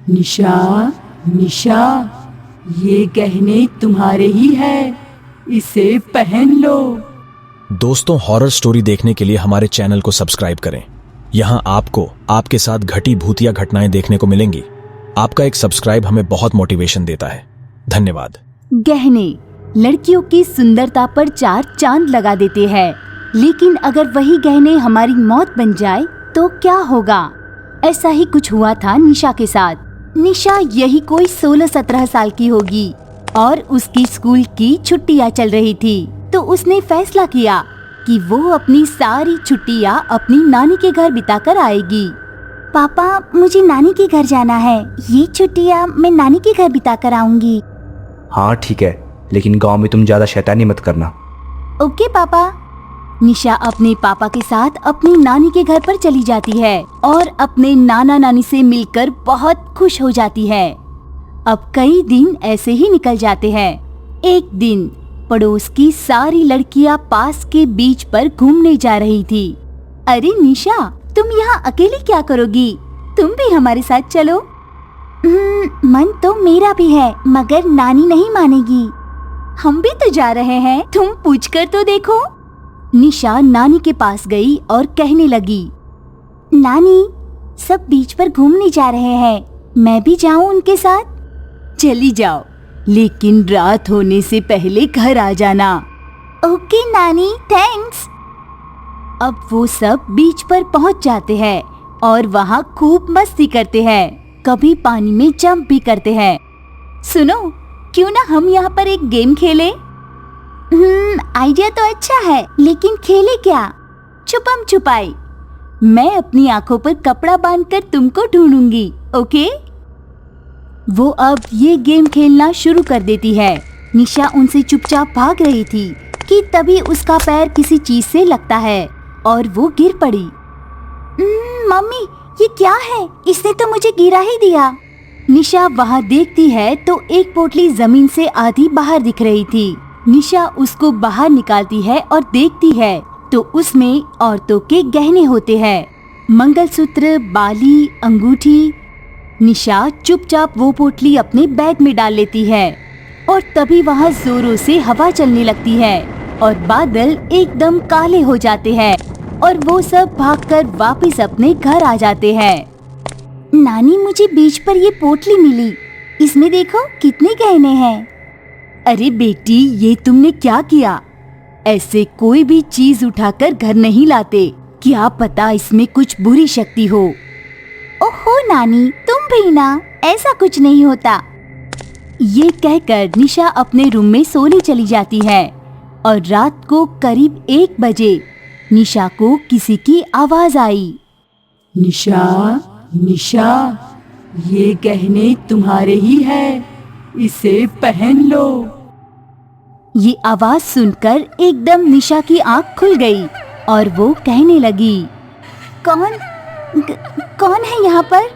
निशा, निशा, ये गहने तुम्हारे ही है, इसे पहन लो। दोस्तों, हॉरर स्टोरी देखने के लिए हमारे चैनल को सब्सक्राइब करें। यहाँ आपको आपके साथ घटी भूतिया घटनाएं देखने को मिलेंगी। आपका एक सब्सक्राइब हमें बहुत मोटिवेशन देता है। धन्यवाद। गहने लड़कियों की सुंदरता पर 4 चांद लगा देते हैं, लेकिन अगर वही गहने हमारी मौत बन जाए तो क्या होगा? ऐसा ही कुछ हुआ था निशा के साथ। निशा यही कोई 16-17 साल की होगी और उसकी स्कूल की छुट्टियां चल रही थी, तो उसने फैसला किया कि वो अपनी सारी छुट्टियां अपनी नानी के घर बिताकर आएगी। पापा, मुझे नानी के घर जाना है। ये छुट्टियां मैं नानी के घर बिताकर आऊंगी। हाँ ठीक है, लेकिन गांव में तुम ज्यादा शैतानी मत करना। ओके पापा। निशा अपने पापा के साथ अपनी नानी के घर पर चली जाती है और अपने नाना नानी से मिलकर बहुत खुश हो जाती है। अब कई दिन ऐसे ही निकल जाते हैं। एक दिन पड़ोस की सारी लड़कियां पास के बीच पर घूमने जा रही थी। अरे निशा, तुम यहाँ अकेली क्या करोगी? तुम भी हमारे साथ चलो। मन तो मेरा भी है, मगर नानी नहीं मानेगी। हम भी तो जा रहे हैं, तुम पूछकर तो देखो। निशा नानी के पास गई और कहने लगी, नानी, सब बीच पर घूमने जा रहे हैं, मैं भी जाऊं उनके साथ? चली जाओ, लेकिन रात होने से पहले घर आ जाना। ओके नानी, थैंक्स। अब वो सब बीच पर पहुंच जाते हैं और वहाँ खूब मस्ती करते हैं, कभी पानी में जंप भी करते हैं। सुनो, क्यों ना हम यहाँ पर एक गेम खेलें? आइडिया तो अच्छा है, लेकिन खेले क्या? छुपम छुपाई। मैं अपनी आंखों पर कपड़ा बांधकर तुमको ढूंढूंगी, ओके? वो अब ये गेम खेलना शुरू कर देती है। निशा उनसे चुपचाप भाग रही थी कि तभी उसका पैर किसी चीज से लगता है और वो गिर पड़ी। मम्मी, ये क्या है? इसने तो मुझे गिरा ही दिया। निशा वहाँ देखती है तो एक पोटली जमीन से आधी बाहर दिख रही थी। निशा उसको बाहर निकालती है और देखती है तो उसमें औरतों के गहने होते हैं, मंगलसूत्र, बाली, अंगूठी। निशा चुपचाप वो पोटली अपने बैग में डाल लेती है और तभी वहाँ जोरों से हवा चलने लगती है और बादल एकदम काले हो जाते हैं और वो सब भागकर वापस अपने घर आ जाते हैं। नानी, मुझे बीच पर ये पोटली मिली, इसमें देखो कितने गहने हैं। अरे बेटी, ये तुमने क्या किया? ऐसे कोई भी चीज उठाकर घर नहीं लाते, क्या पता इसमें कुछ बुरी शक्ति हो। ओहो नानी, तुम भी ना, ऐसा कुछ नहीं होता। ये कहकर निशा अपने रूम में सोने चली जाती है और रात को करीब 1 बजे निशा को किसी की आवाज आई। निशा, निशा, ये गहने तुम्हारे ही है, इसे पहन लो। ये आवाज सुनकर एकदम निशा की आंख खुल गई और वो कहने लगी, कौन है यहाँ पर?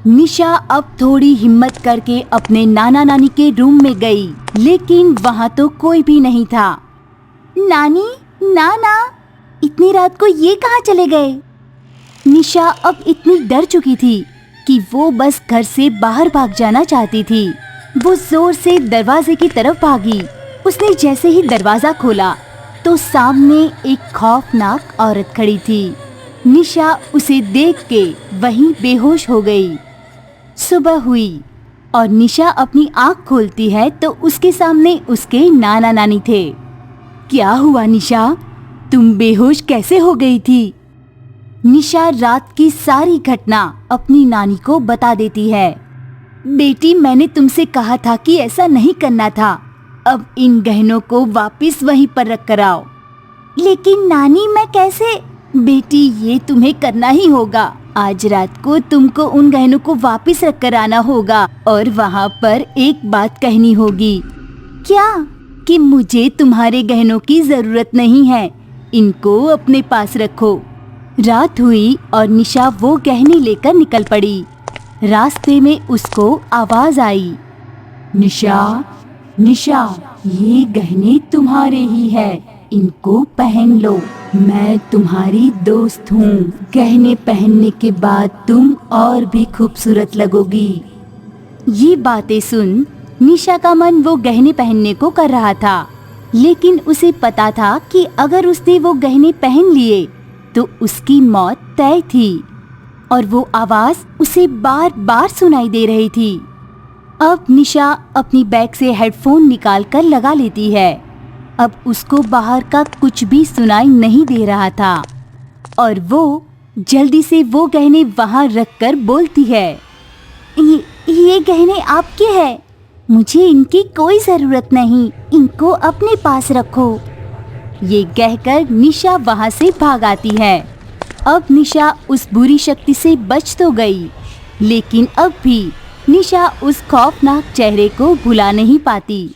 निशा अब थोड़ी हिम्मत करके अपने नाना नानी के रूम में गई, लेकिन वहाँ तो कोई भी नहीं था। नानी, नाना, इतनी रात को ये कहाँ चले गए? निशा अब इतनी डर चुकी थी कि वो बस घर से बाहर भाग जाना चाहती थी। वो जोर से दरवाजे की तरफ भागी। उसने जैसे ही दरवाजा खोला तो सामने एक खौफनाक औरत खड़ी थी। निशा उसे देख के वहीं बेहोश हो गई। सुबह हुई और निशा अपनी आँख खोलती है तो उसके सामने उसके नाना नानी थे। क्या हुआ निशा, तुम बेहोश कैसे हो गई थी? निशा रात की सारी घटना अपनी नानी को बता देती है। बेटी, मैंने तुमसे कहा था कि ऐसा नहीं करना था। अब इन गहनों को वापस वहीं पर रख कर आओ। लेकिन नानी, मैं कैसे? बेटी, ये तुम्हें करना ही होगा। आज रात को तुमको उन गहनों को वापस रख कर आना होगा और वहाँ पर एक बात कहनी होगी। क्या? कि मुझे तुम्हारे गहनों की जरूरत नहीं है, इनको अपने पास रखो। रात हुई और निशा वो गहने लेकर निकल पड़ी। रास्ते में उसको आवाज आई, निशा, निशा, ये गहने तुम्हारे ही है, इनको पहन लो। मैं तुम्हारी दोस्त हूँ। गहने पहनने के बाद तुम और भी खूबसूरत लगोगी। ये बातें सुन निशा का मन वो गहने पहनने को कर रहा था, लेकिन उसे पता था कि अगर उसने वो गहने पहन लिए तो उसकी मौत तय थी। और वो आवाज उसे बार बार सुनाई दे रही थी। अब निशा अपनी बैग से हेडफोन निकाल कर लगा लेती है। अब उसको बाहर का कुछ भी सुनाई नहीं दे रहा था और वो जल्दी से वो गहने वहां रखकर बोलती है, ये गहने आपके हैं। मुझे इनकी कोई जरूरत नहीं, इनको अपने पास रखो। ये कहकर निशा वहां से भाग आती है। अब निशा उस बुरी शक्ति से बच तो गई, लेकिन अब भी निशा उस खौफनाक चेहरे को भुला नहीं पाती।